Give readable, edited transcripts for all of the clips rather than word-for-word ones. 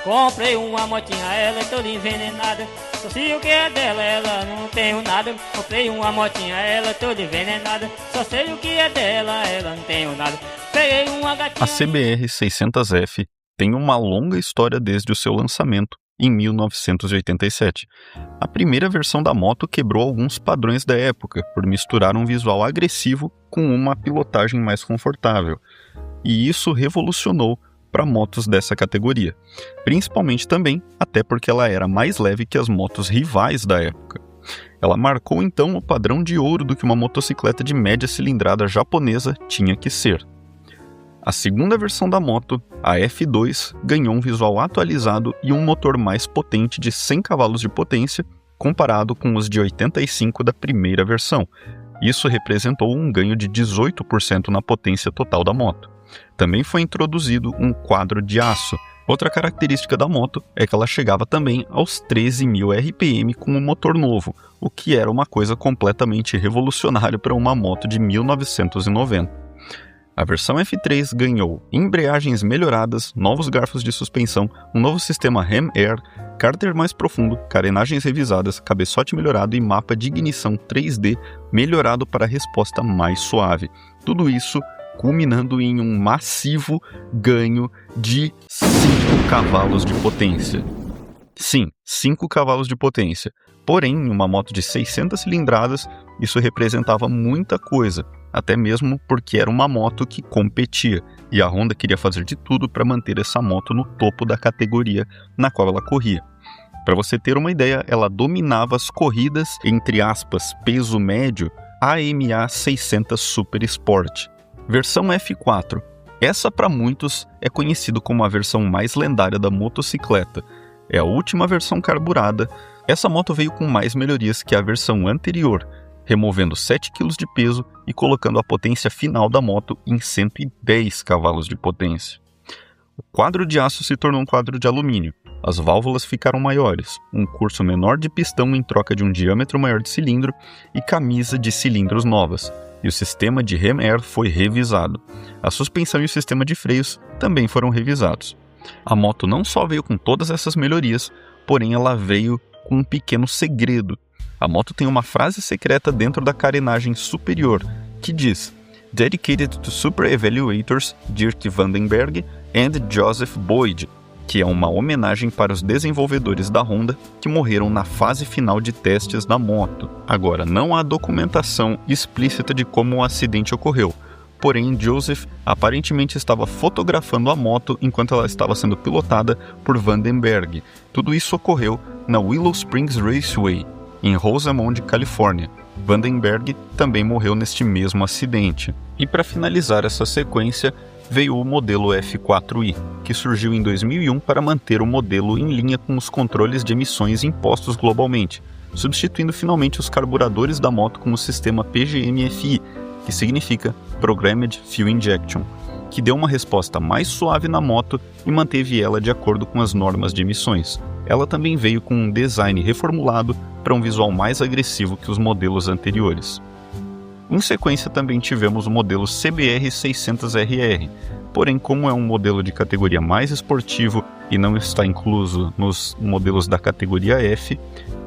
Comprei uma motinha, ela é toda envenenada. Só sei o que é dela, ela não tenho nada. Comprei uma motinha, ela é toda envenenada. Só sei o que é dela, ela não tenho nada. Peguei uma gatinha... A CBR 600F tem uma longa história desde o seu lançamento, em 1987. A primeira versão da moto quebrou alguns padrões da época, por misturar um visual agressivo com uma pilotagem mais confortável. E isso revolucionou para motos dessa categoria, principalmente também até porque ela era mais leve que as motos rivais da época. Ela marcou então o padrão de ouro do que uma motocicleta de média cilindrada japonesa tinha que ser. A segunda versão da moto, a F2, ganhou um visual atualizado e um motor mais potente de 100 cavalos de potência, comparado com os de 85 da primeira versão. Isso representou um ganho de 18% na potência total da moto. Também foi introduzido um quadro de aço. Outra característica da moto é que ela chegava também aos 13.000 RPM com um motor novo, o que era uma coisa completamente revolucionária para uma moto de 1990. A versão F3 ganhou embreagens melhoradas, novos garfos de suspensão, um novo sistema Ram Air, cárter mais profundo, carenagens revisadas, cabeçote melhorado e mapa de ignição 3D melhorado para resposta mais suave. Tudo isso culminando em um massivo ganho de 5 cavalos de potência. Sim, 5 cavalos de potência. Porém, em uma moto de 600 cilindradas, isso representava muita coisa, até mesmo porque era uma moto que competia, e a Honda queria fazer de tudo para manter essa moto no topo da categoria na qual ela corria. Para você ter uma ideia, ela dominava as corridas, entre aspas, peso médio, AMA 600 Super Sport. Versão F4. Essa, para muitos, é conhecida como a versão mais lendária da motocicleta. É a última versão carburada. Essa moto veio com mais melhorias que a versão anterior, removendo 7 kg de peso e colocando a potência final da moto em 110 cavalos de potência. O quadro de aço se tornou um quadro de alumínio. As válvulas ficaram maiores, um curso menor de pistão em troca de um diâmetro maior de cilindro e camisa de cilindros novas. E o sistema de Ram Air foi revisado. A suspensão e o sistema de freios também foram revisados. A moto não só veio com todas essas melhorias, porém ela veio com um pequeno segredo. A moto tem uma frase secreta dentro da carenagem superior, que diz Dedicated to Super Evaluators Dirk Vandenberg and Joseph Boyd, que é uma homenagem para os desenvolvedores da Honda que morreram na fase final de testes da moto. Agora, não há documentação explícita de como o acidente ocorreu, porém Joseph aparentemente estava fotografando a moto enquanto ela estava sendo pilotada por Vandenberg. Tudo isso ocorreu na Willow Springs Raceway, em Rosamond, Califórnia. Vandenberg também morreu neste mesmo acidente. E para finalizar essa sequência, veio o modelo F4i, que surgiu em 2001 para manter o modelo em linha com os controles de emissões impostos globalmente, substituindo finalmente os carburadores da moto com o sistema PGM-FI, que significa Programmed Fuel Injection, que deu uma resposta mais suave na moto e manteve ela de acordo com as normas de emissões. Ela também veio com um design reformulado para um visual mais agressivo que os modelos anteriores. Em sequência também tivemos o modelo CBR 600RR, porém como é um modelo de categoria mais esportivo e não está incluso nos modelos da categoria F,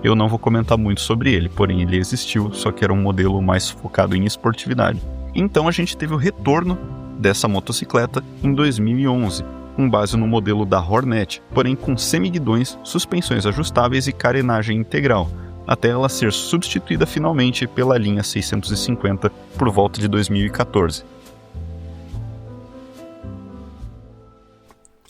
eu não vou comentar muito sobre ele, porém ele existiu, só que era um modelo mais focado em esportividade. Então a gente teve o retorno dessa motocicleta em 2011, com base no modelo da Hornet, porém com semiguidões, suspensões ajustáveis e carenagem integral, até ela ser substituída finalmente pela linha 650 por volta de 2014.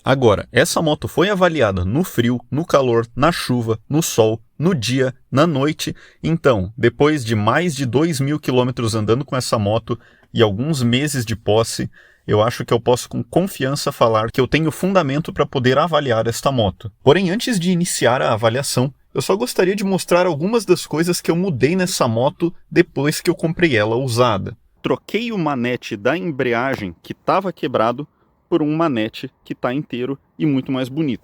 Agora, essa moto foi avaliada no frio, no calor, na chuva, no sol, no dia, na noite. Então, depois de mais de 2.000 quilômetros andando com essa moto e alguns meses de posse, eu acho que eu posso com confiança falar que eu tenho fundamento para poder avaliar esta moto. Porém, antes de iniciar a avaliação, eu só gostaria de mostrar algumas das coisas que eu mudei nessa moto depois que eu comprei ela usada. Troquei o manete da embreagem que estava quebrado por um manete que está inteiro e muito mais bonito.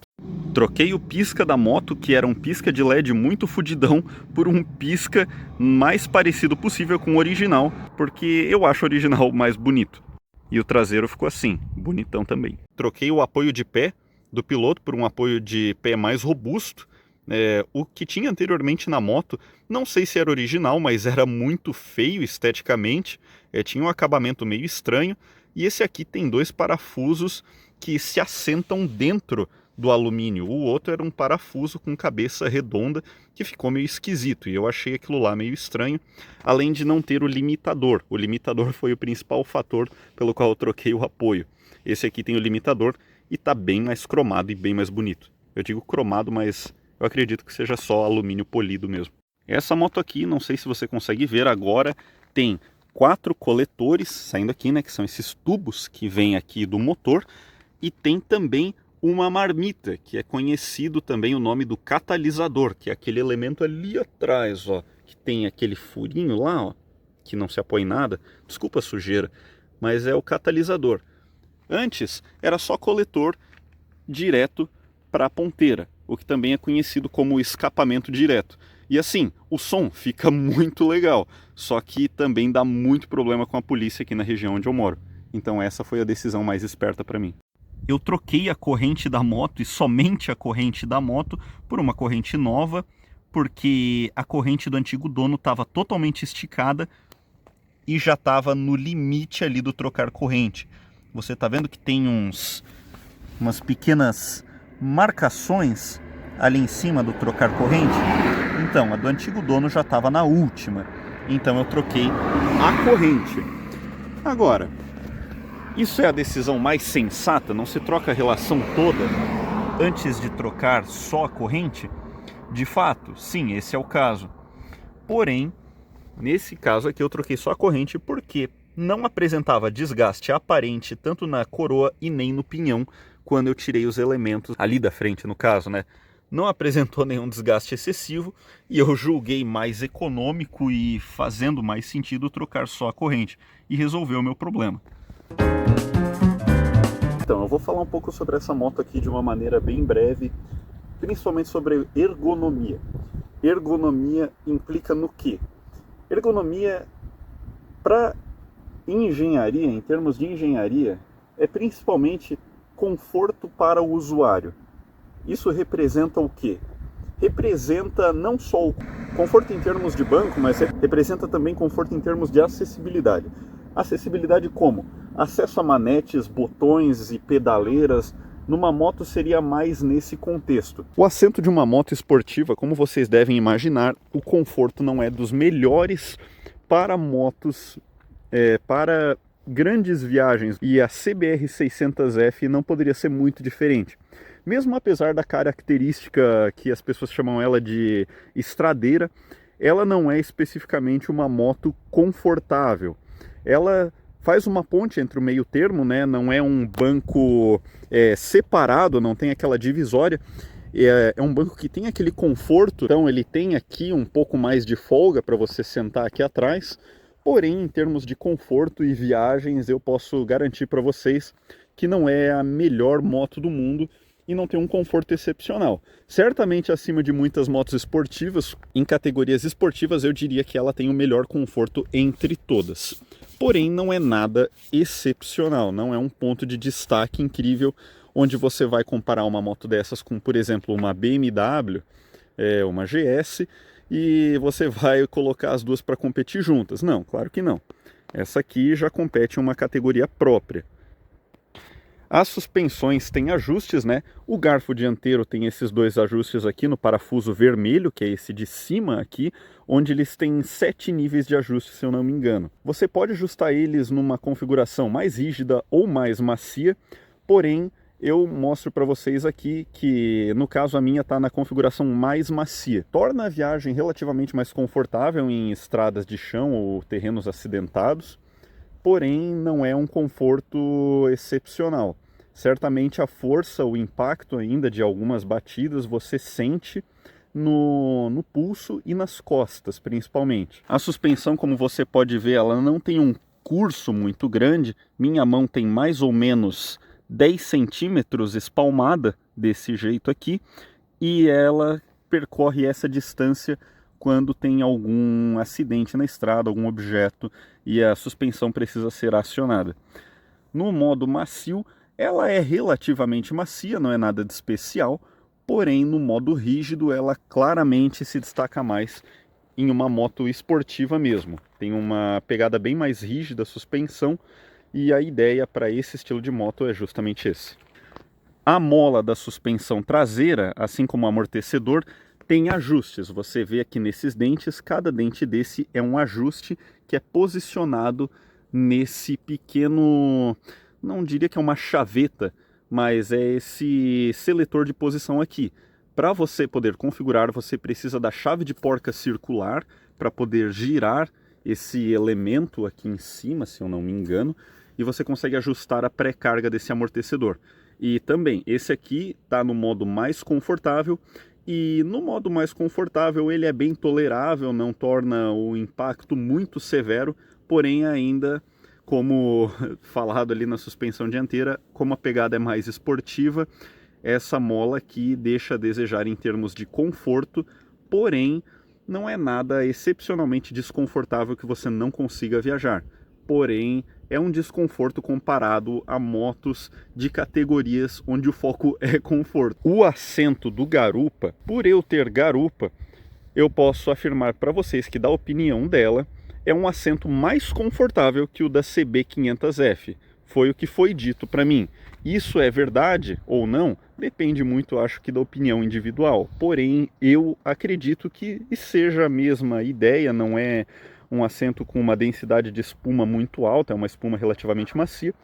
Troquei o pisca da moto, que era um pisca de LED muito fudidão, por um pisca mais parecido possível com o original, porque eu acho o original mais bonito. E o traseiro ficou assim, bonitão também. Troquei o apoio de pé, do piloto por um apoio de pé mais robusto. O que tinha anteriormente na moto, não sei se era original, mas era muito feio esteticamente, tinha um acabamento meio estranho, e esse aqui tem 2 parafusos que se assentam dentro do alumínio. O outro era um parafuso com cabeça redonda que ficou meio esquisito, e eu achei aquilo lá meio estranho, além de não ter o limitador. O limitador foi o principal fator pelo qual eu troquei o apoio. Esse aqui tem o limitador e está bem mais cromado e bem mais bonito. Eu digo cromado, mas eu acredito que seja só alumínio polido mesmo. Essa moto aqui, não sei se você consegue ver agora, tem 4 coletores saindo aqui, né, que são esses tubos que vêm aqui do motor, e tem também uma marmita, que é conhecido também o nome do catalisador, que é aquele elemento ali atrás, ó, que tem aquele furinho lá, ó, que não se apoia em nada. Desculpa a sujeira, mas é o catalisador. Antes era só coletor direto para a ponteira, o que também é conhecido como escapamento direto. E assim, o som fica muito legal, só que também dá muito problema com a polícia aqui na região onde eu moro. Então essa foi a decisão mais esperta para mim. Eu troquei a corrente da moto, e somente a corrente da moto, por uma corrente nova, porque a corrente do antigo dono estava totalmente esticada e já estava no limite ali do trocar corrente. Você está vendo que tem umas pequenas marcações ali em cima do trocar corrente? Então, a do antigo dono já estava na última. Então eu troquei a corrente. Agora, isso é a decisão mais sensata? Não se troca a relação toda antes de trocar só a corrente? De fato, sim, esse é o caso. Porém, nesse caso aqui eu troquei só a corrente porque não apresentava desgaste aparente tanto na coroa e nem no pinhão quando eu tirei os elementos ali da frente, no caso, né? Não apresentou nenhum desgaste excessivo e eu julguei mais econômico e fazendo mais sentido trocar só a corrente e resolveu o meu problema. Então, eu vou falar um pouco sobre essa moto aqui de uma maneira bem breve, principalmente sobre ergonomia. Ergonomia implica no quê? Ergonomia, para engenharia, em termos de engenharia, é principalmente conforto para o usuário. Isso representa o quê? Representa não só o conforto em termos de banco, mas representa também conforto em termos de acessibilidade. Acessibilidade como? Acesso a manetes, botões e pedaleiras. Numa moto seria mais nesse contexto. O assento de uma moto esportiva, como vocês devem imaginar, o conforto não é dos melhores para motos, para grandes viagens. E a CBR 600F não poderia ser muito diferente. Mesmo apesar da característica que as pessoas chamam ela de estradeira, ela não é especificamente uma moto confortável. Ela faz uma ponte entre o meio termo, né? Não é um banco separado, não tem aquela divisória. É um banco que tem aquele conforto, então ele tem aqui um pouco mais de folga para você sentar aqui atrás. Porém, em termos de conforto e viagens, eu posso garantir para vocês que não é a melhor moto do mundo e não tem um conforto excepcional. Certamente acima de muitas motos esportivas, em categorias esportivas eu diria que ela tem o melhor conforto entre todas. Porém, não é nada excepcional, não é um ponto de destaque incrível, onde você vai comparar uma moto dessas com, por exemplo, uma BMW, uma GS, e você vai colocar as duas para competir juntas. Não, claro que não. Essa aqui já compete em uma categoria própria. As suspensões têm ajustes, né? O garfo dianteiro tem esses 2 ajustes aqui no parafuso vermelho, que é esse de cima aqui, onde eles têm 7 níveis de ajuste, se eu não me engano. Você pode ajustar eles numa configuração mais rígida ou mais macia, porém eu mostro para vocês aqui que, no caso, a minha está na configuração mais macia. Torna a viagem relativamente mais confortável em estradas de chão ou terrenos acidentados, porém não é um conforto excepcional. Certamente a força, o impacto ainda de algumas batidas você sente no pulso e nas costas, principalmente. A suspensão, como você pode ver, ela não tem um curso muito grande. Minha mão tem mais ou menos 10 centímetros espalmada desse jeito aqui, e ela percorre essa distância quando tem algum acidente na estrada, algum objeto, e a suspensão precisa ser acionada. No modo macio, Ela é relativamente macia, não é nada de especial, porém no modo rígido ela claramente se destaca mais em uma moto esportiva mesmo. Tem uma pegada bem mais rígida, suspensão, e a ideia para esse estilo de moto é justamente esse. A mola da suspensão traseira, assim como o amortecedor, tem ajustes. Você vê aqui nesses dentes, cada dente desse é um ajuste que é posicionado nesse pequeno, não diria que é uma chaveta, mas é esse seletor de posição aqui. Para você poder configurar, você precisa da chave de porca circular para poder girar esse elemento aqui em cima, se eu não me engano, e você consegue ajustar a pré-carga desse amortecedor. E também, esse aqui está no modo mais confortável, e no modo mais confortável ele é bem tolerável, não torna o impacto muito severo, porém ainda, como falado ali na suspensão dianteira, como a pegada é mais esportiva, essa mola aqui deixa a desejar em termos de conforto, porém não é nada excepcionalmente desconfortável que você não consiga viajar. Porém, é um desconforto comparado a motos de categorias onde o foco é conforto. O assento do garupa, por eu ter garupa, eu posso afirmar para vocês que, da opinião dela, é um assento mais confortável que o da CB500F. Foi o que foi dito para mim. Isso é verdade ou não? Depende muito, acho que, da opinião individual. Porém, eu acredito que seja a mesma ideia, não é um assento com uma densidade de espuma muito alta, é uma espuma relativamente macia,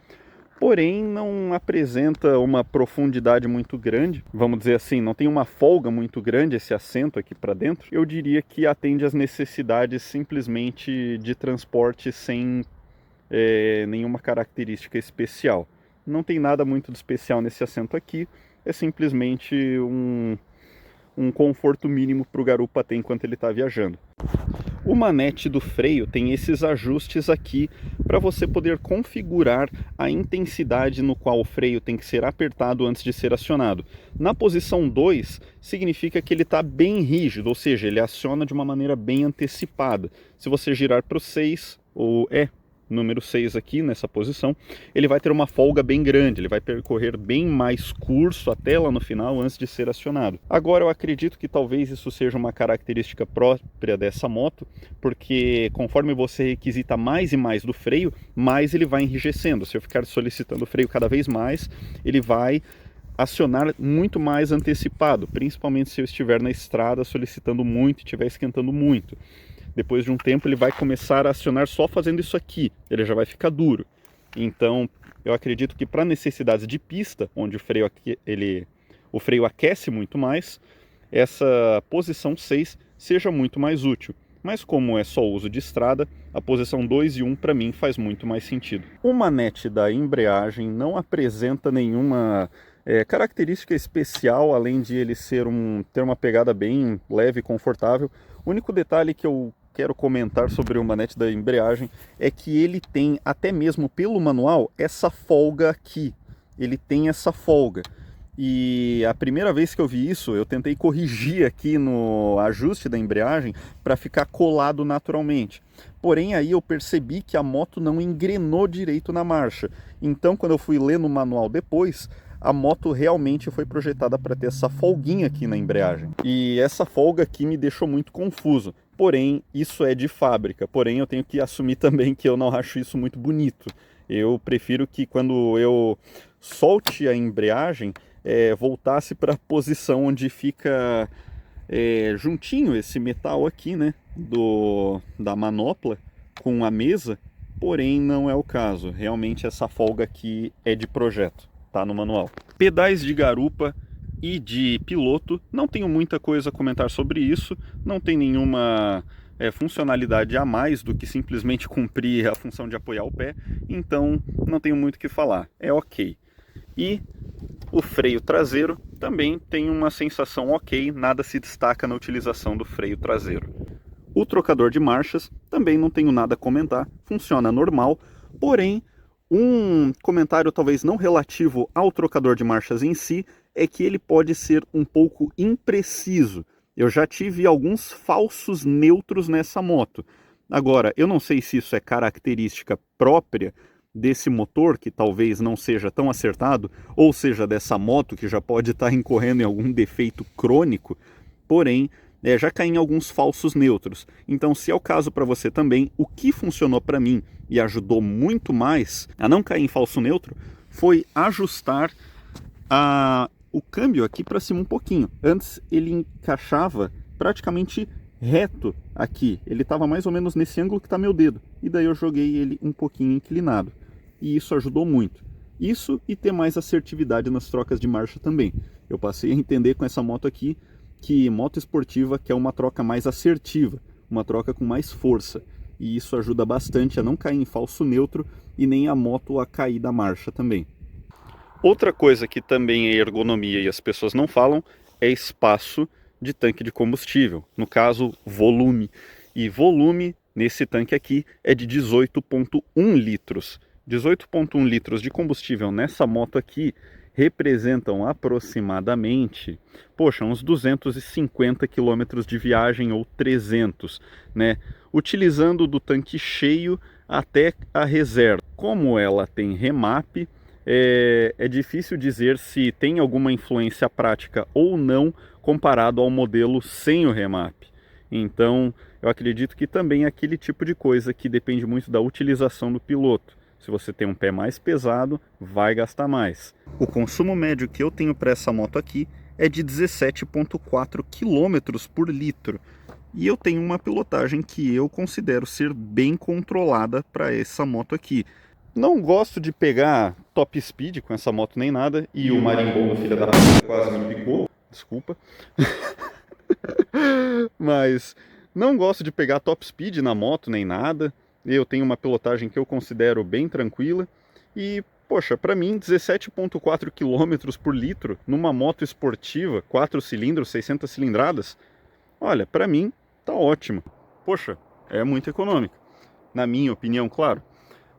porém não apresenta uma profundidade muito grande, vamos dizer assim, não tem uma folga muito grande esse assento aqui para dentro. Eu diria que atende às necessidades simplesmente de transporte sem nenhuma característica especial. Não tem nada muito de especial nesse assento aqui, é simplesmente um conforto mínimo para o garupa ter enquanto ele está viajando. O manete do freio tem esses ajustes aqui para você poder configurar a intensidade no qual o freio tem que ser apertado antes de ser acionado. Na posição 2, significa que ele está bem rígido, ou seja, ele aciona de uma maneira bem antecipada. Se você girar para o 6, ou número 6 aqui nessa posição, ele vai ter uma folga bem grande, ele vai percorrer bem mais curso até lá no final antes de ser acionado. Agora eu acredito que talvez isso seja uma característica própria dessa moto, porque conforme você requisita mais e mais do freio, mais ele vai enrijecendo. Se eu ficar solicitando o freio cada vez mais, ele vai acionar muito mais antecipado, principalmente se eu estiver na estrada solicitando muito e estiver esquentando muito. Depois de um tempo ele vai começar a acionar só fazendo isso aqui, ele já vai ficar duro. Então eu acredito que para necessidades de pista, onde o freio aquece muito mais, essa posição 6 seja muito mais útil. Mas como é só uso de estrada, a posição 2 e 1 para mim faz muito mais sentido. O manete da embreagem não apresenta nenhuma característica especial, além de ele ter uma pegada bem leve e confortável. O único detalhe que eu quero comentar sobre o manete da embreagem é que ele tem, até mesmo pelo manual, essa folga aqui. Ele tem essa folga. E a primeira vez que eu vi isso, eu tentei corrigir aqui no ajuste da embreagem para ficar colado naturalmente. Porém, aí eu percebi que a moto não engrenou direito na marcha. Então, quando eu fui ler no manual depois, a moto realmente foi projetada para ter essa folguinha aqui na embreagem. E essa folga aqui me deixou muito confuso. Porém, isso é de fábrica. Porém, eu tenho que assumir também que eu não acho isso muito bonito. Eu prefiro que quando eu solte a embreagem, voltasse para a posição onde fica juntinho esse metal aqui, né, da manopla com a mesa. Porém, não é o caso. Realmente essa folga aqui é de projeto. Tá no manual. Pedais de garupa e de piloto, não tenho muita coisa a comentar sobre isso, não tem nenhuma funcionalidade a mais do que simplesmente cumprir a função de apoiar o pé, então não tenho muito o que falar, é ok. E o freio traseiro também tem uma sensação ok, nada se destaca na utilização do freio traseiro. O trocador de marchas também não tenho nada a comentar, funciona normal, porém um comentário talvez não relativo ao trocador de marchas em si é que ele pode ser um pouco impreciso. Eu já tive alguns falsos neutros nessa moto. Agora, eu não sei se isso é característica própria desse motor, que talvez não seja tão acertado, ou seja, dessa moto que já pode estar incorrendo em algum defeito crônico, porém, já caí em alguns falsos neutros. Então, se é o caso para você também, o que funcionou para mim e ajudou muito mais a não cair em falso neutro foi ajustar o câmbio aqui para cima um pouquinho. Antes ele encaixava praticamente reto aqui, ele estava mais ou menos nesse ângulo que está meu dedo, e daí eu joguei ele um pouquinho inclinado, e isso ajudou muito. Isso e ter mais assertividade nas trocas de marcha também. Eu passei a entender com essa moto aqui que moto esportiva quer uma troca mais assertiva, uma troca com mais força, e isso ajuda bastante a não cair em falso neutro e nem a moto a cair da marcha também. Outra coisa que também é ergonomia e as pessoas não falam é espaço de tanque de combustível, no caso volume. E volume nesse tanque aqui é de 18,1 litros. 18,1 litros de combustível nessa moto aqui representam aproximadamente, uns 250 quilômetros de viagem ou 300, né? Utilizando do tanque cheio até a reserva. Como ela tem remap, é difícil dizer se tem alguma influência prática ou não comparado ao modelo sem o remap. Então, eu acredito que também é aquele tipo de coisa que depende muito da utilização do piloto. Se você tem um pé mais pesado, vai gastar mais. O consumo médio que eu tenho para essa moto aqui é de 17,4 km por litro. E eu tenho uma pilotagem que eu considero ser bem controlada para essa moto aqui. Não gosto de pegar top speed com essa moto nem nada. E o marimbondo, filha da puta, quase me picou. Desculpa. Mas não gosto de pegar top speed na moto nem nada. Eu tenho uma pilotagem que eu considero bem tranquila. E, para mim, 17,4 km por litro numa moto esportiva, 4 cilindros, 600 cilindradas, olha, para mim, tá ótimo. É muito econômico. Na minha opinião, claro.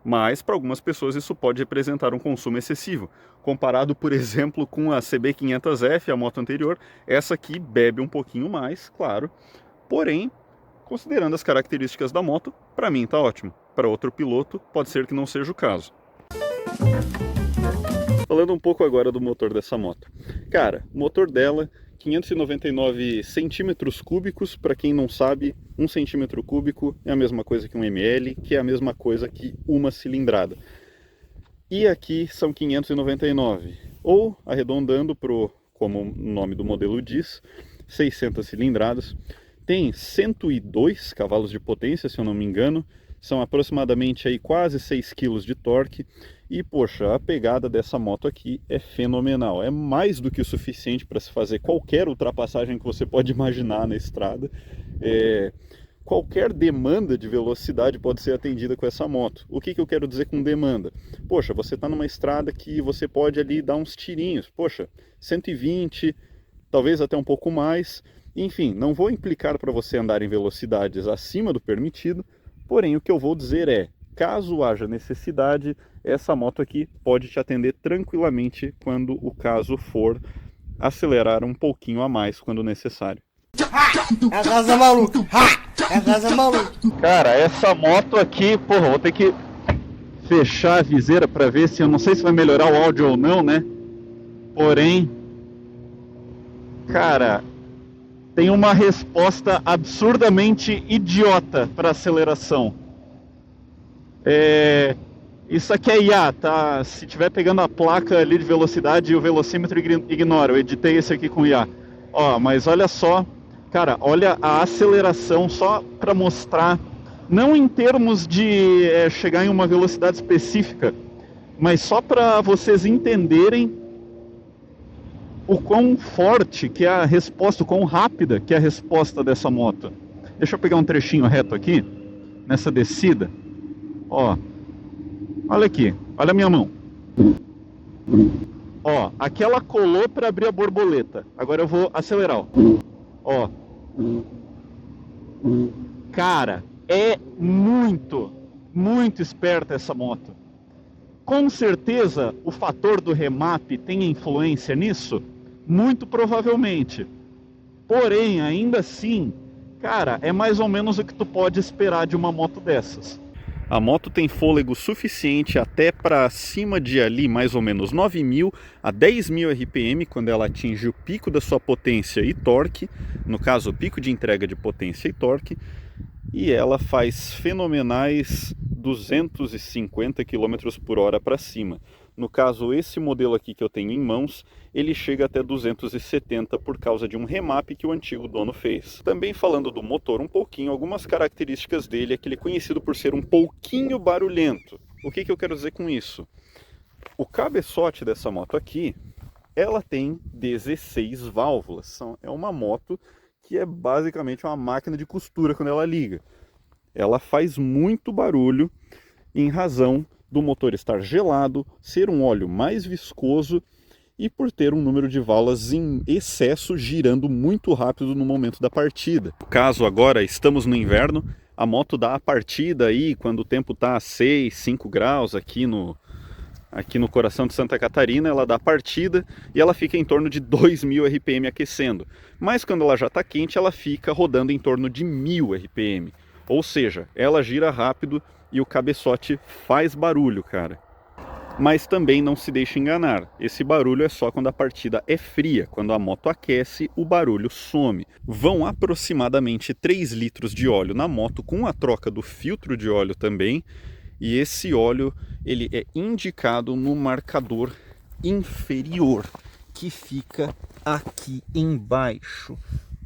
Mas para algumas pessoas isso pode representar um consumo excessivo. Comparado, por exemplo, com a CB500F, a moto anterior, essa aqui bebe um pouquinho mais, claro. Porém, considerando as características da moto, para mim tá ótimo. Para outro piloto, pode ser que não seja o caso. Falando um pouco agora do motor dessa moto. Cara, o motor dela, 599 centímetros cúbicos. Para quem não sabe, 1 centímetro cúbico é a mesma coisa que um ml, que é a mesma coisa que uma cilindrada. E aqui são 599, ou arredondando como o nome do modelo diz, 600 cilindradas. Tem 102 cavalos de potência, se eu não me engano. São aproximadamente aí quase 6 kg de torque. E, a pegada dessa moto aqui é fenomenal. É mais do que o suficiente para se fazer qualquer ultrapassagem que você pode imaginar na estrada. Qualquer demanda de velocidade pode ser atendida com essa moto. O que eu quero dizer com demanda? Você está numa estrada que você pode ali dar uns tirinhos. 120, talvez até um pouco mais. Enfim, não vou implicar para você andar em velocidades acima do permitido. Porém, o que eu vou dizer é, caso haja necessidade, essa moto aqui pode te atender tranquilamente quando o caso for acelerar um pouquinho a mais quando necessário. É a casa maluca! É a casa maluca! Cara, essa moto aqui, vou ter que fechar a viseira para ver se, eu não sei se vai melhorar o áudio ou não, né? Porém, cara, tem uma resposta absurdamente idiota para aceleração. Isso aqui é IA, tá? Se tiver pegando a placa ali de velocidade, o velocímetro ignora. Eu editei esse aqui com IA. Mas olha só, cara, olha a aceleração só para mostrar, não em termos de chegar em uma velocidade específica, mas só para vocês entenderem o quão forte que é a resposta, o quão rápida que é a resposta dessa moto. Deixa eu pegar um trechinho reto aqui, nessa descida. Olha aqui, olha a minha mão. Aqui ela colou para abrir a borboleta. Agora eu vou acelerar, Cara, é muito esperta essa moto. Com certeza o fator do remap tem influência nisso? Muito provavelmente. Porém, ainda assim, cara, é mais ou menos o que tu pode esperar de uma moto dessas. A moto tem fôlego suficiente até para cima de ali mais ou menos 9.000 a 10.000 RPM quando ela atinge o pico da sua potência e torque, no caso o pico de entrega de potência e torque, e ela faz fenomenais 250 km por hora para cima. No caso, esse modelo aqui que eu tenho em mãos, ele chega até 270 por causa de um remap que o antigo dono fez. Também falando do motor um pouquinho, algumas características dele é que ele é conhecido por ser um pouquinho barulhento. O que eu quero dizer com isso? O cabeçote dessa moto aqui, ela tem 16 válvulas. É uma moto que é basicamente uma máquina de costura quando ela liga. Ela faz muito barulho em razão do motor estar gelado, ser um óleo mais viscoso e por ter um número de válvulas em excesso girando muito rápido no momento da partida. No caso agora estamos no inverno, a moto dá a partida aí quando o tempo está a 6, 5 graus aqui no coração de Santa Catarina, ela dá a partida e ela fica em torno de 2.000 RPM aquecendo. Mas quando ela já está quente, ela fica rodando em torno de 1.000 RPM. Ou seja, ela gira rápido e o cabeçote faz barulho, cara. Mas também não se deixe enganar, esse barulho é só quando a partida é fria, quando a moto aquece, o barulho some. Vão aproximadamente 3 litros de óleo na moto, com a troca do filtro de óleo também, e esse óleo ele é indicado no marcador inferior, que fica aqui embaixo.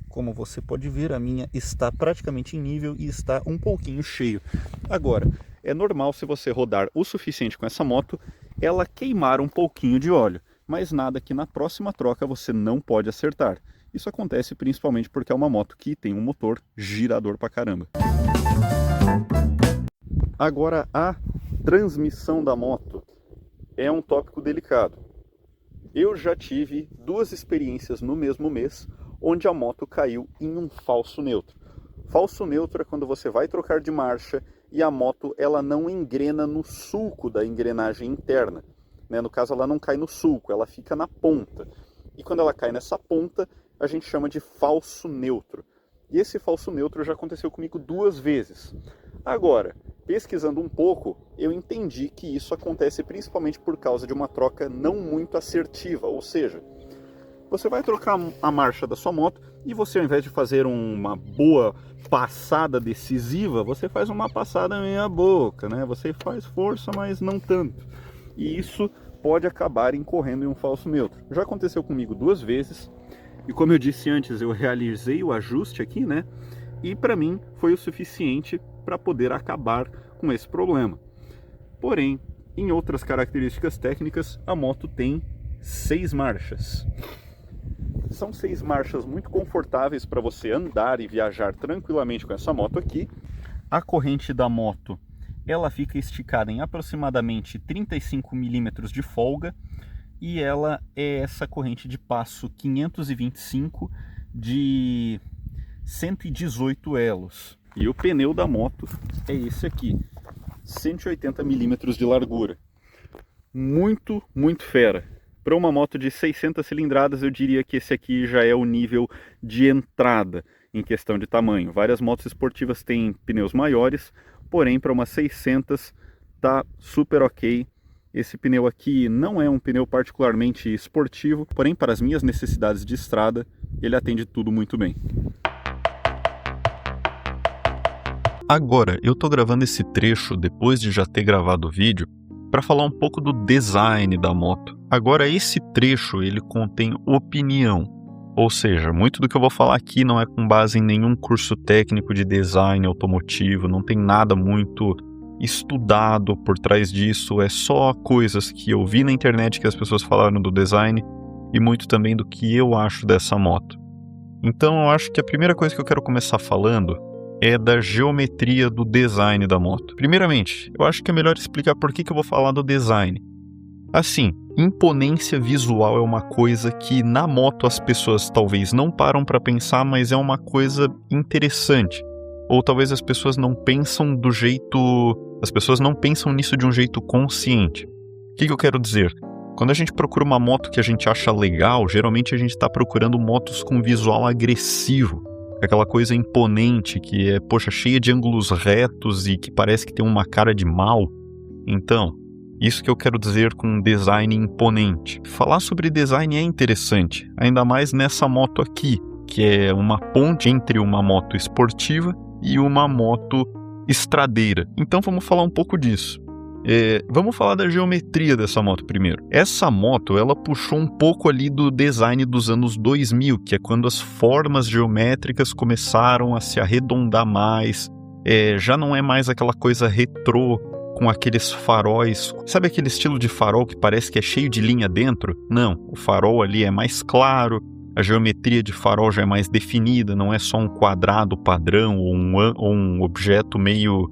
Como você pode ver, a minha está praticamente em nível e está um pouquinho cheio. Agora, é normal se você rodar o suficiente com essa moto, ela queimar um pouquinho de óleo. Mas nada que na próxima troca você não pode acertar. Isso acontece principalmente porque é uma moto que tem um motor girador pra caramba. Agora, a transmissão da moto é um tópico delicado. Eu já tive 2 experiências no mesmo mês, onde a moto caiu em um falso neutro. Falso neutro é quando você vai trocar de marcha e a moto ela não engrena no sulco da engrenagem interna. No caso, ela não cai no sulco, ela fica na ponta. E quando ela cai nessa ponta, a gente chama de falso neutro. E esse falso neutro já aconteceu comigo 2 vezes. Agora, pesquisando um pouco, eu entendi que isso acontece principalmente por causa de uma troca não muito assertiva, ou seja, você vai trocar a marcha da sua moto e você, ao invés de fazer uma boa passada decisiva, você faz uma passada meia boca, né? Você faz força, mas não tanto. E isso pode acabar incorrendo em um falso neutro. Já aconteceu comigo 2 vezes. E como eu disse antes, eu realizei o ajuste aqui, né? E para mim foi o suficiente para poder acabar com esse problema. Porém, em outras características técnicas, a moto tem 6 marchas. São 6 marchas muito confortáveis para você andar e viajar tranquilamente com essa moto aqui. A corrente da moto, ela fica esticada em aproximadamente 35 milímetros de folga e ela é essa corrente de passo 525 de 118 elos. E o pneu da moto é esse aqui, 180 milímetros de largura. Muito, muito fera. Para uma moto de 600 cilindradas, eu diria que esse aqui já é o nível de entrada em questão de tamanho. Várias motos esportivas têm pneus maiores, porém para uma 600 tá super ok. Esse pneu aqui não é um pneu particularmente esportivo, porém para as minhas necessidades de estrada, ele atende tudo muito bem. Agora, eu tô gravando esse trecho depois de já ter gravado o vídeo para falar um pouco do design da moto. Agora, esse trecho ele contém opinião, ou seja, muito do que eu vou falar aqui não é com base em nenhum curso técnico de design automotivo, não tem nada muito estudado por trás disso, é só coisas que eu vi na internet que as pessoas falaram do design e muito também do que eu acho dessa moto. Então eu acho que a primeira coisa que eu quero começar falando é da geometria do design da moto. Primeiramente, eu acho que é melhor explicar por que eu vou falar do design. Assim, imponência visual é uma coisa que na moto as pessoas talvez não param para pensar, mas é uma coisa interessante. Ou talvez as pessoas não pensam do jeito... As pessoas não pensam nisso de um jeito consciente. O que eu quero dizer? Quando a gente procura uma moto que a gente acha legal, geralmente a gente está procurando motos com visual agressivo. aquela coisa imponente que é, poxa, cheia de ângulos retos e que parece que tem uma cara de mal. Então, isso que eu quero dizer com design imponente. Falar sobre design é interessante, ainda mais nessa moto aqui, que é uma ponte entre uma moto esportiva e uma moto estradeira. Então vamos falar um pouco disso. Vamos falar da geometria dessa moto primeiro. Essa moto, ela puxou um pouco ali do design dos anos 2000, que é quando as formas geométricas começaram a se arredondar mais. Já não é mais aquela coisa retrô, com aqueles faróis. Sabe aquele estilo de farol que parece que é cheio de linha dentro? Não, o farol ali é mais claro, a geometria de farol já é mais definida, não é só um quadrado padrão ou um objeto meio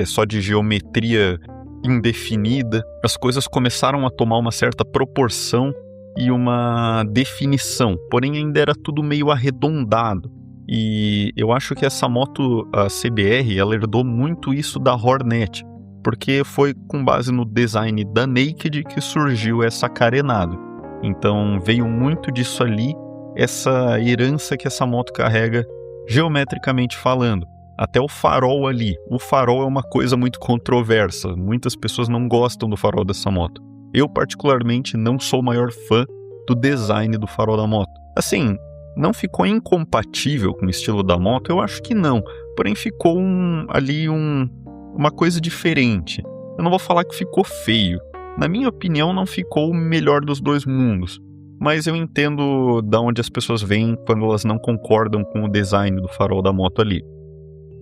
só de geometria indefinida. As coisas começaram a tomar uma certa proporção e uma definição, porém ainda era tudo meio arredondado. E eu acho que essa moto, a CBR, ela herdou muito isso da Hornet, porque foi com base no design da Naked que surgiu essa carenada. Então veio muito disso ali, essa herança que essa moto carrega geometricamente falando. Até o farol ali. O farol é uma coisa muito controversa. Muitas pessoas não gostam do farol dessa moto. Eu, particularmente, não sou o maior fã do design do farol da moto. Assim, não ficou incompatível com o estilo da moto? Eu acho que não. Porém, ficou uma coisa diferente. Eu não vou falar que ficou feio. Na minha opinião, não ficou o melhor dos dois mundos. Mas eu entendo de onde as pessoas vêm quando elas não concordam com o design do farol da moto ali.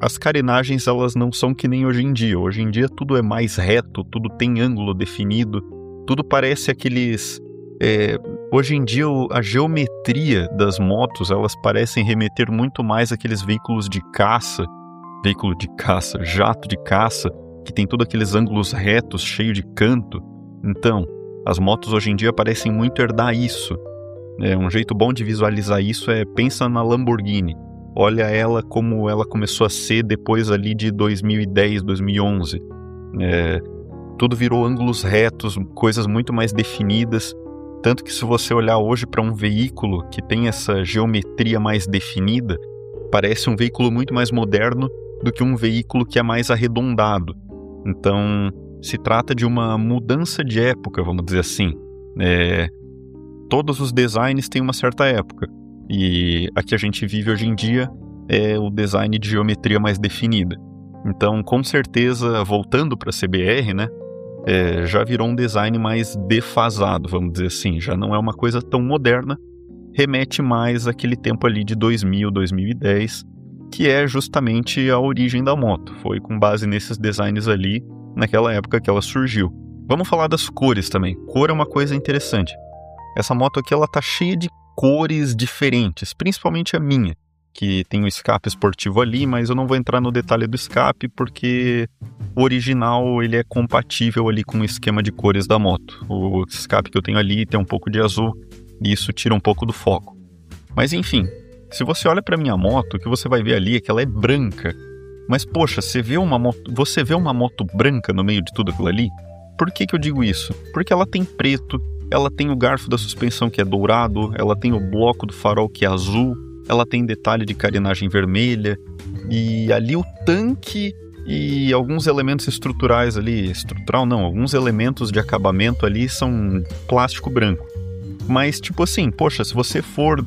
As carenagens, elas não são que nem hoje em dia. Hoje em dia tudo é mais reto, tudo tem ângulo definido, tudo parece aqueles... Hoje em dia a geometria das motos, elas parecem remeter muito mais àqueles veículo de caça, jato de caça, que tem todos aqueles ângulos retos, cheio de canto. Então, as motos hoje em dia parecem muito herdar isso. Um jeito bom de visualizar isso pensa na Lamborghini. Olha ela como ela começou a ser depois ali de 2010, 2011. Tudo virou ângulos retos, coisas muito mais definidas. Tanto que se você olhar hoje para um veículo que tem essa geometria mais definida, parece um veículo muito mais moderno do que um veículo que é mais arredondado. Então, se trata de uma mudança de época, vamos dizer assim. Todos os designs têm uma certa época. E a que a gente vive hoje em dia é o design de geometria mais definida. Então, com certeza, voltando para a CBR, né, já virou um design mais defasado, vamos dizer assim. Já não é uma coisa tão moderna, remete mais àquele tempo ali de 2000, 2010, que é justamente a origem da moto. Foi com base nesses designs ali, naquela época que ela surgiu. Vamos falar das cores também. Cor é uma coisa interessante. Essa moto aqui, ela tá cheia de cores diferentes, principalmente a minha, que tem o escape esportivo ali, mas eu não vou entrar no detalhe do escape porque o original ele é compatível ali com o esquema de cores da moto. O escape que eu tenho ali tem um pouco de azul e isso tira um pouco do foco. Mas enfim, se você olha para minha moto, o que você vai ver ali é que ela é branca. Mas poxa, você vê uma moto branca no meio de tudo aquilo ali? Por que eu digo isso? Porque ela tem preto, ela tem o garfo da suspensão que é dourado, ela tem o bloco do farol que é azul, ela tem detalhe de carenagem vermelha, e ali o tanque e alguns elementos estruturais ali, alguns elementos de acabamento ali são plástico branco. Mas tipo assim, poxa, se você for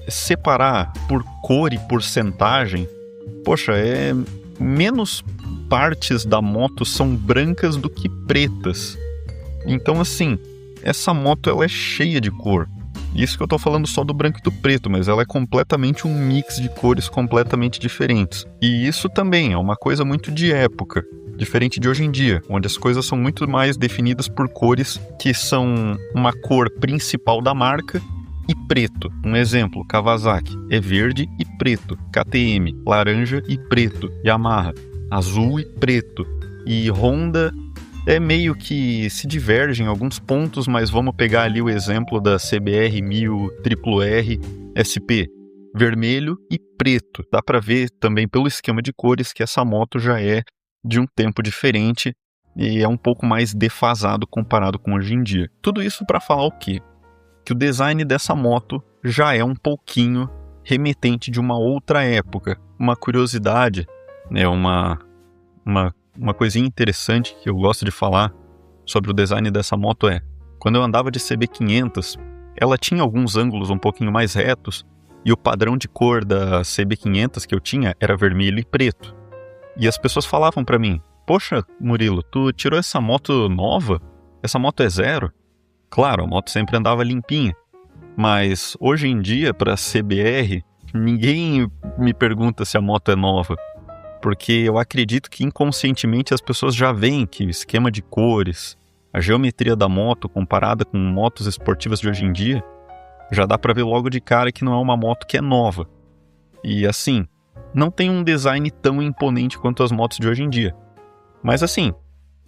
separar por cor e porcentagem, poxa, menos partes da moto são brancas do que pretas. Então, assim, essa moto ela é cheia de cor. Isso que eu tô falando só do branco e do preto, mas ela é completamente um mix de cores completamente diferentes. E isso também é uma coisa muito de época, diferente de hoje em dia, onde as coisas são muito mais definidas por cores que são uma cor principal da marca e preto. Um exemplo, Kawasaki é verde e preto, KTM, laranja e preto, Yamaha, azul e preto, e Honda meio que se diverge em alguns pontos, mas vamos pegar ali o exemplo da CBR 1000 RRR SP, vermelho e preto. Dá para ver também pelo esquema de cores que essa moto já é de um tempo diferente e é um pouco mais defasado comparado com hoje em dia. Tudo isso para falar o quê? Que o design dessa moto já é um pouquinho remetente de uma outra época. Uma curiosidade, né, uma coisinha interessante que eu gosto de falar sobre o design dessa moto quando eu andava de CB500, ela tinha alguns ângulos um pouquinho mais retos, e o padrão de cor da CB500 que eu tinha era vermelho e preto. E as pessoas falavam pra mim, poxa, Murilo, tu tirou essa moto nova? Essa moto é zero? Claro, a moto sempre andava limpinha, mas hoje em dia, pra CBR, ninguém me pergunta se a moto é nova, porque eu acredito que inconscientemente as pessoas já veem que o esquema de cores, a geometria da moto comparada com motos esportivas de hoje em dia, já dá pra ver logo de cara que não é uma moto que é nova. E assim, não tem um design tão imponente quanto as motos de hoje em dia. Mas assim,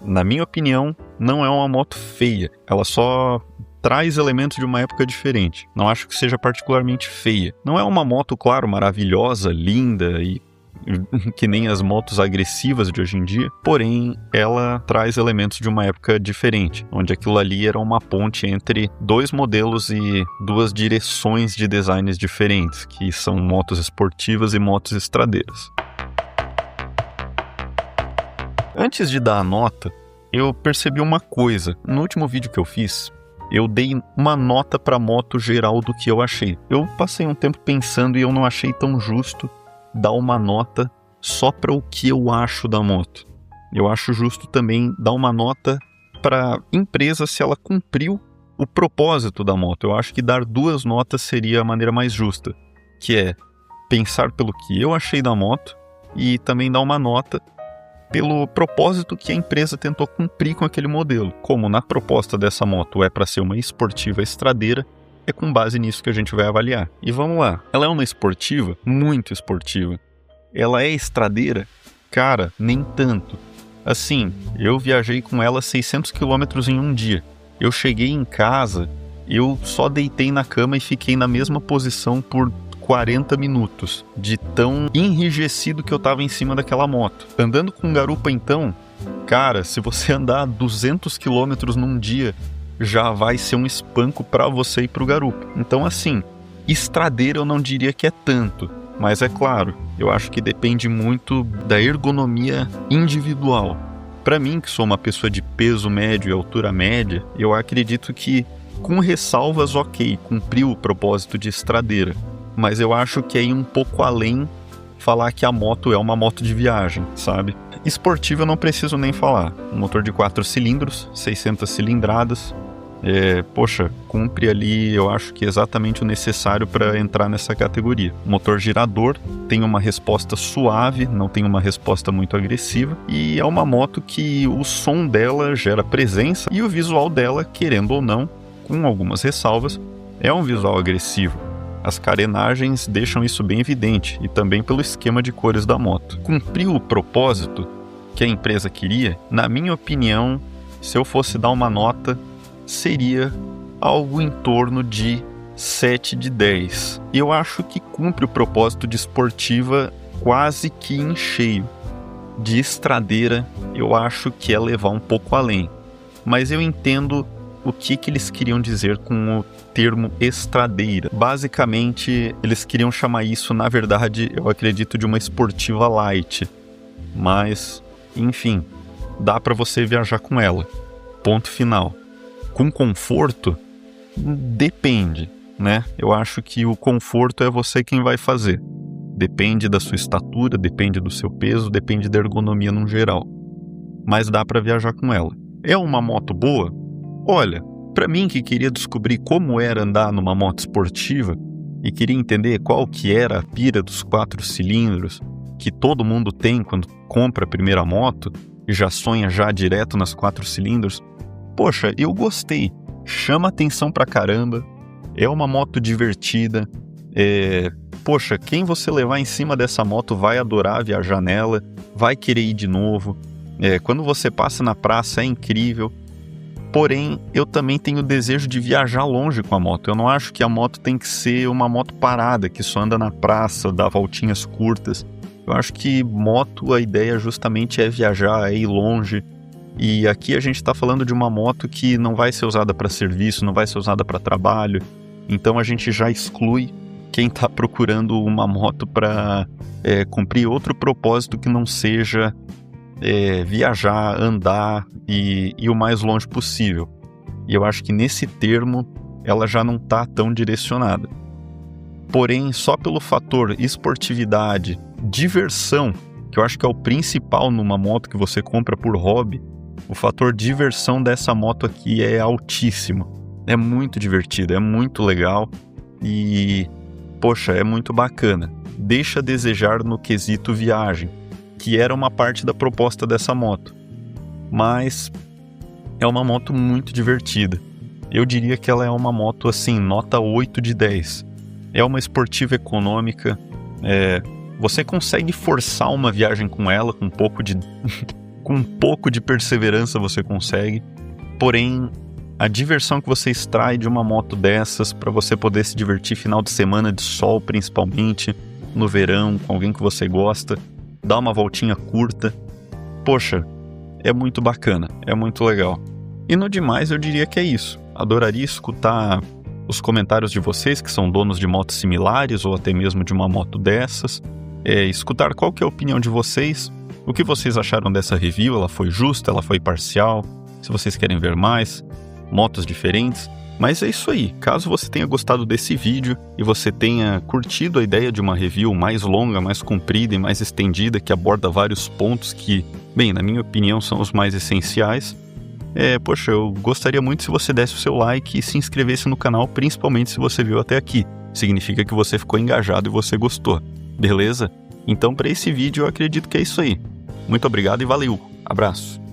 na minha opinião, não é uma moto feia. Ela só traz elementos de uma época diferente. Não acho que seja particularmente feia. Não é uma moto, claro, maravilhosa, linda e que nem as motos agressivas de hoje em dia, porém ela traz elementos de uma época diferente, onde aquilo ali era uma ponte entre dois modelos e duas direções de designs diferentes, que são motos esportivas e motos estradeiras. Antes de dar a nota, eu percebi uma coisa. No último vídeo que eu fiz, eu dei uma nota para a moto geral do que eu achei. Eu passei um tempo pensando e eu não achei tão justo dar uma nota só para o que eu acho da moto. Eu acho justo também dar uma nota para a empresa se ela cumpriu o propósito da moto. Eu acho que dar 2 notas seria a maneira mais justa, que é pensar pelo que eu achei da moto e também dar uma nota pelo propósito que a empresa tentou cumprir com aquele modelo. Como na proposta dessa moto é para ser uma esportiva estradeira, é com base nisso que a gente vai avaliar. E vamos lá. Ela é uma esportiva? Muito esportiva. Ela é estradeira? Cara, nem tanto. Assim, eu viajei com ela 600 km em um dia. Eu cheguei em casa, eu só deitei na cama e fiquei na mesma posição por 40 minutos, de tão enrijecido que eu tava em cima daquela moto. Andando com garupa então, cara, se você andar 200 km num dia, já vai ser um espanco para você ir pro garupa. Então assim, estradeira eu não diria que é tanto, mas é claro, eu acho que depende muito da ergonomia individual. Para mim, que sou uma pessoa de peso médio e altura média, eu acredito que, com ressalvas, ok, cumpriu o propósito de estradeira. Mas eu acho que é ir um pouco além falar que a moto é uma moto de viagem, sabe? Esportiva eu não preciso nem falar. Um motor de 4 cilindros, 600 cilindradas. Poxa, cumpre ali, eu acho que exatamente o necessário para entrar nessa categoria. Motor girador, tem uma resposta suave, não tem uma resposta muito agressiva, e é uma moto que o som dela gera presença e o visual dela, querendo ou não, com algumas ressalvas, é um visual agressivo. As carenagens deixam isso bem evidente, e também pelo esquema de cores da moto. Cumpriu o propósito que a empresa queria? Na minha opinião, se eu fosse dar uma nota, seria algo em torno de 7 de 10. Eu acho que cumpre o propósito de esportiva quase que em cheio. De estradeira, eu acho que é levar um pouco além. Mas eu entendo o que eles queriam dizer com o termo estradeira. Basicamente, eles queriam chamar isso, na verdade, eu acredito, de uma esportiva light. Mas, enfim, dá para você viajar com ela. Ponto final. Com conforto, depende, né? Eu acho que o conforto é você quem vai fazer. Depende da sua estatura, depende do seu peso, depende da ergonomia no geral. Mas dá para viajar com ela. É uma moto boa? Olha, para mim que queria descobrir como era andar numa moto esportiva e queria entender qual que era a pira dos 4 cilindros que todo mundo tem quando compra a primeira moto e já sonha já direto nas 4 cilindros, poxa, eu gostei. Chama atenção pra caramba. É uma moto divertida. Poxa, quem você levar em cima dessa moto vai adorar viajar nela, vai querer ir de novo. Quando você passa na praça é incrível. Porém, eu também tenho o desejo de viajar longe com a moto. Eu não acho que a moto tem que ser uma moto parada, que só anda na praça, dá voltinhas curtas. Eu acho que moto, a ideia justamente é viajar, é ir longe. E aqui a gente está falando de uma moto que não vai ser usada para serviço, não vai ser usada para trabalho. Então a gente já exclui quem está procurando uma moto para cumprir outro propósito que não seja viajar, andar e ir o mais longe possível. E eu acho que nesse termo ela já não está tão direcionada. Porém, só pelo fator esportividade, diversão, que eu acho que é o principal numa moto que você compra por hobby, o fator diversão dessa moto aqui é altíssimo. É muito divertido, é muito legal e, poxa, é muito bacana. Deixa a desejar no quesito viagem, que era uma parte da proposta dessa moto. Mas é uma moto muito divertida. Eu diria que ela é uma moto, assim, nota 8 de 10. É uma esportiva econômica, você consegue forçar uma viagem com ela, com um pouco de perseverança você consegue, porém a diversão que você extrai de uma moto dessas para você poder se divertir final de semana de sol principalmente, no verão, com alguém que você gosta, dar uma voltinha curta, poxa, é muito bacana, é muito legal. E no demais eu diria que é isso, adoraria escutar os comentários de vocês que são donos de motos similares ou até mesmo de uma moto dessas, escutar qual que é a opinião de vocês, o que vocês acharam dessa review, ela foi justa, ela foi parcial, se vocês querem ver mais, motos diferentes, mas é isso aí, caso você tenha gostado desse vídeo e você tenha curtido a ideia de uma review mais longa, mais comprida e mais estendida, que aborda vários pontos que, bem, na minha opinião são os mais essenciais, poxa, eu gostaria muito se você desse o seu like e se inscrevesse no canal, principalmente se você viu até aqui. Significa que você ficou engajado e você gostou, beleza? Então, para esse vídeo, eu acredito que é isso aí. Muito obrigado e valeu! Abraço!